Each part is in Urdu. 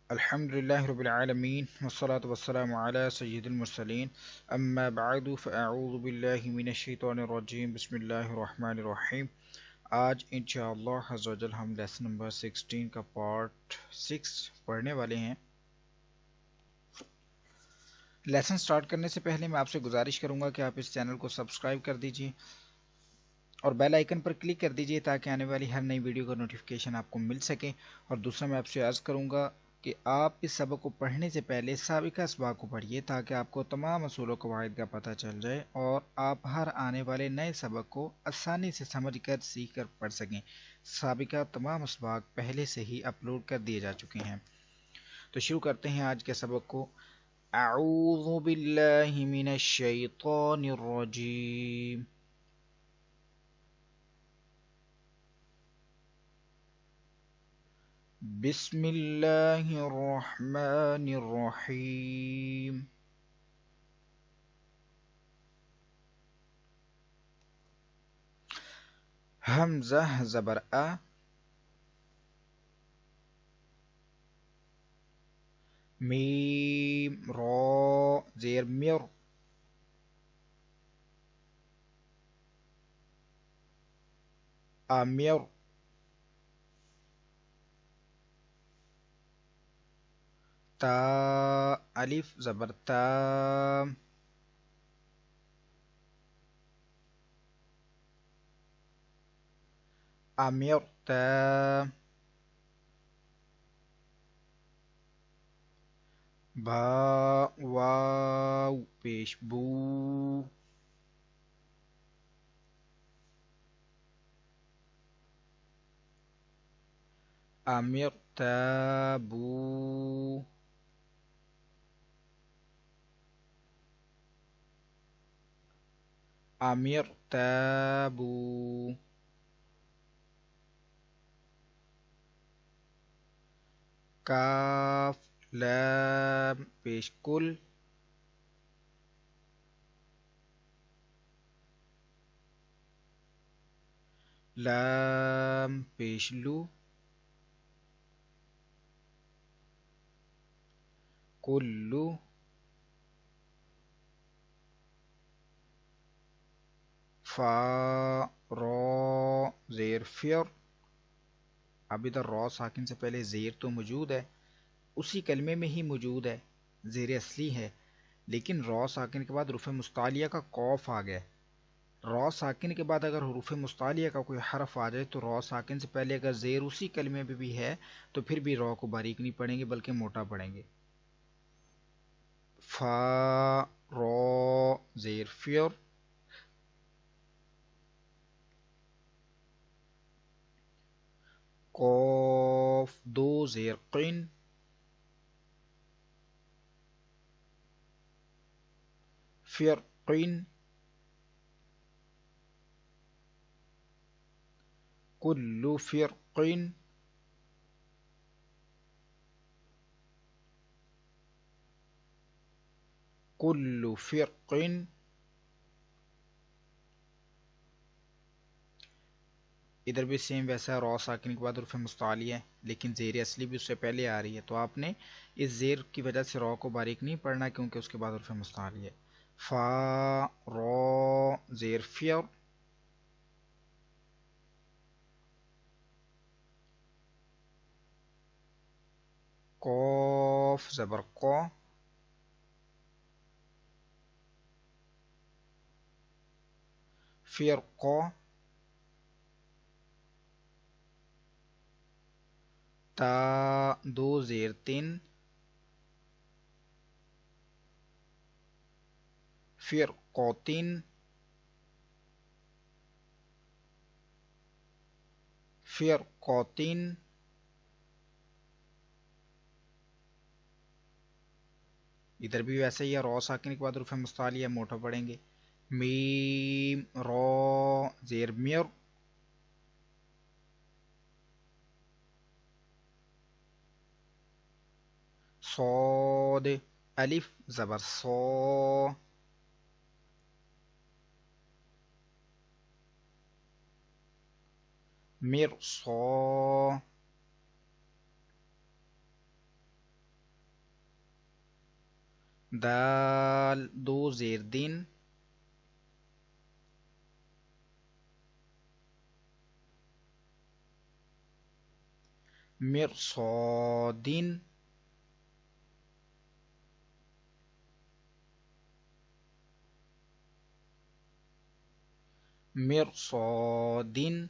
الحمدللہ رب العالمین والصلاة والسلام علی سید المرسلین اما بعد فاعوذ باللہ من الشیطان الرجیم بسم اللہ الرحمن الرحیم۔ آج انشاءاللہ عز و جل ہم لیسن نمبر 16 کا پارٹ 6 پڑھنے والے ہیں۔ لیسن سٹارٹ کرنے سے پہلے میں آپ سے گزارش کروں گا کہ آپ اس چینل کو سبسکرائب کر دیجئے اور بیل آئیکن پر کلک کر دیجئے تاکہ آنے والی ہر نئی ویڈیو کا نوٹیفیکیشن آپ کو مل سکے۔ اور دوسرا میں آپ سے عرض کروں گا کہ آپ اس سبق کو پڑھنے سے پہلے سابقہ اسباق کو پڑھیے تاکہ آپ کو تمام اصول و قواعد کا پتہ چل جائے اور آپ ہر آنے والے نئے سبق کو آسانی سے سمجھ کر سیکھ کر پڑھ سکیں۔ سابقہ تمام اسباق پہلے سے ہی اپلوڈ کر دیے جا چکے ہیں۔ تو شروع کرتے ہیں آج کے سبق کو۔ اعوذ باللہ من الشیطان الرجیم۔ بسم اللہ الرحمن الرحیم۔ حمزہ زبر آ، میم را زیر میر، امیر، تا الف زبر تا، امیر تا، با واو پیش بو، امیر تا بو، امیر تا بو، کاف لام پیش کل، لام پیش لو، کلو، فا را زیر فیر۔ اب ادھر را ساکن سے پہلے زیر تو موجود ہے، اسی کلمے میں ہی موجود ہے، زیر اصلی ہے، لیکن را ساکن کے بعد حروف مستعلیہ کا قوف آ گیا۔ را ساکن کے بعد اگر حروف مستعلیہ کا کوئی حرف آ جائے تو را ساکن سے پہلے اگر زیر اسی کلمے میں بھی ہے تو پھر بھی را کو باریک نہیں پڑھیں گے بلکہ موٹا پڑھیں گے۔ فا را زیر فیر، قوف دو زیر قن، فیر قن، کل فرق، کل فرق۔ ادھر بھی سیم ویسا را ساکن کے بعد حروف مستعلیہ ہے لیکن زیر اصلی بھی اس سے پہلے آ رہی ہے، تو آپ نے اس زیر کی وجہ سے را کو باریک نہیں پڑھنا کیونکہ اس کے بعد حروف مستعلیہ ہے۔ فا را زیر فیر، قوف زبر قا، فیر قا، تا دو زیر تین، فیر قوتین، فیر قوتین، ادھر بھی ویسے ہی ہے، را ساکن کے بعد حروف مستعلیہ موٹا پڑھیں گے۔ میم را زیر میر، صاد الف زبر صا، مرصا، دال دو زیر دین مرصادین مرصادین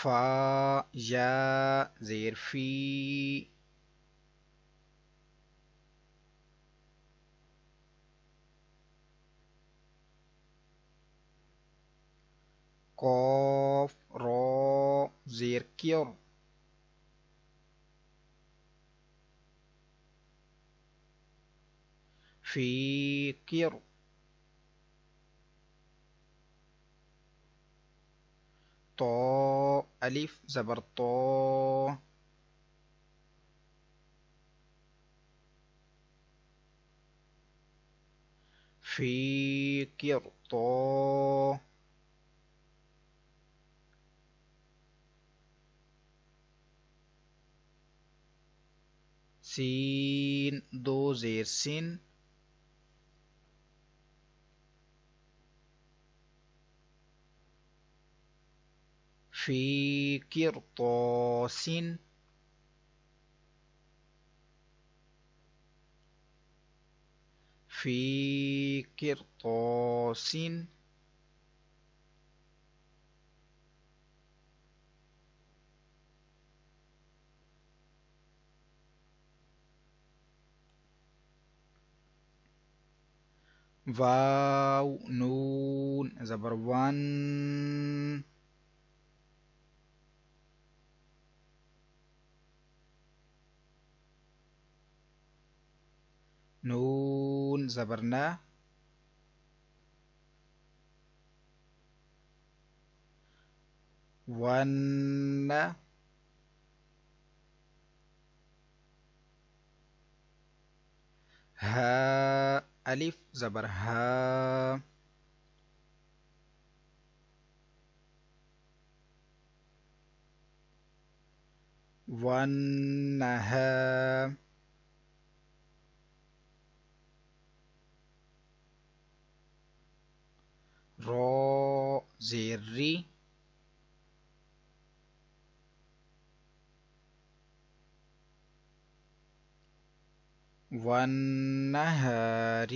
فا یا زیر فی قاف را زیر کیر فی کیر طا الف زبر طا فی کیر طا سین دو زیر سین فی قرطاس فی قرطاس واو نون زبر ون نون زبر نا ون ها الف زبر ها ونها را زیر ری والنهار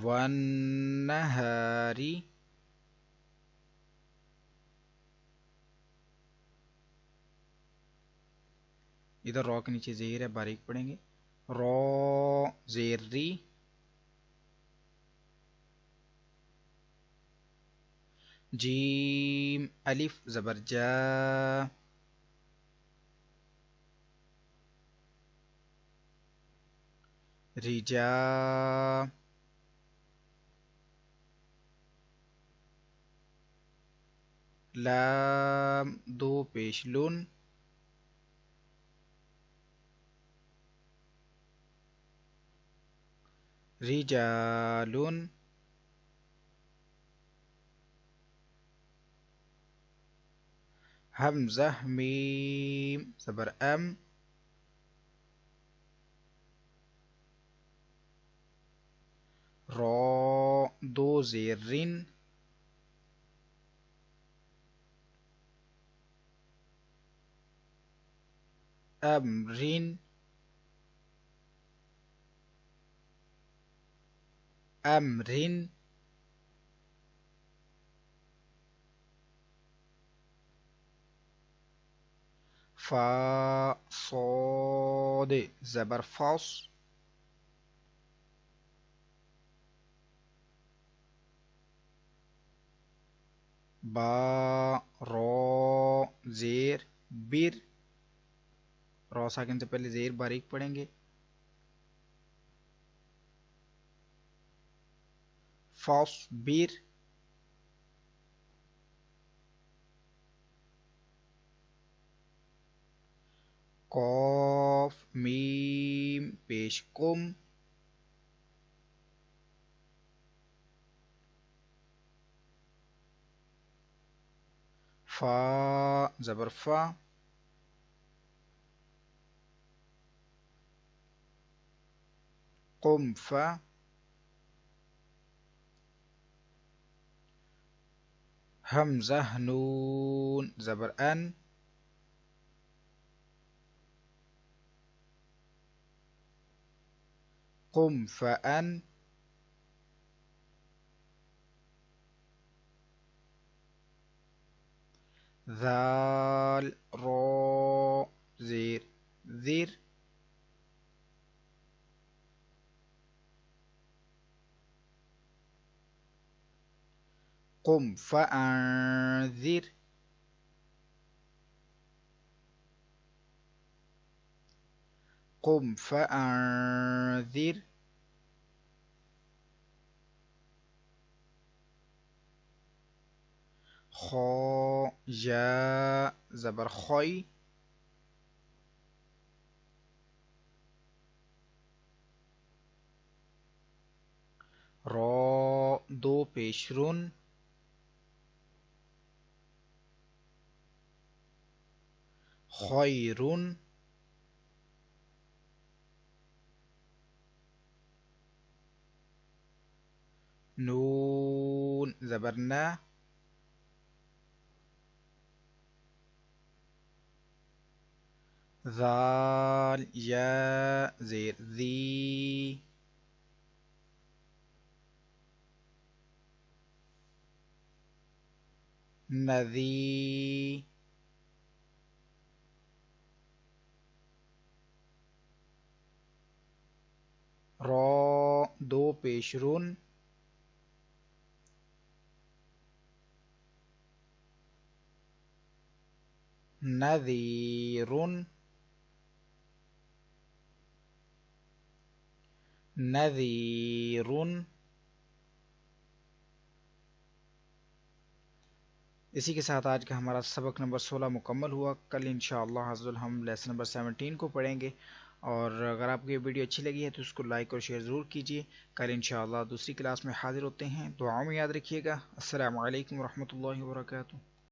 والنهار ادھر را کے نیچے زیر ہے، باریک پڑھیں گے. را زیر ری جیم الف زبر جا رجا لام دو پیش لن رجال حمزہ میم زبر ام را دو زیر رن امرن امرن فا صاد زبر فاص با را زیر بر را ساکن سے پہلے زیر باریک پڑھیں گے. فاصبر قاف میم پیش کم فا زبر فا، قم فا، حمزہ نون زبر ان، قم فأن، ذال را زیر زیر، قم فأنذر، قم فأنذر، خا یا زبر خوی، را دو پیش رون، خیرون، نون زبر نا، ذال یا زیر ذی، نذی، را دو پیش رون، نذیرون، نذیرون۔ اسی کے ساتھ آج کا ہمارا سبق نمبر 16 مکمل ہوا۔ کل انشاءاللہ عز وجل ہم لیسن نمبر 17 کو پڑھیں گے، اور اگر آپ کو یہ ویڈیو اچھی لگی ہے تو اس کو لائک اور شیئر ضرور کیجیے۔ کل انشاءاللہ دوسری کلاس میں حاضر ہوتے ہیں، دعاؤں میں یاد رکھیے گا۔ السلام علیکم ورحمۃ اللہ وبرکاتہ۔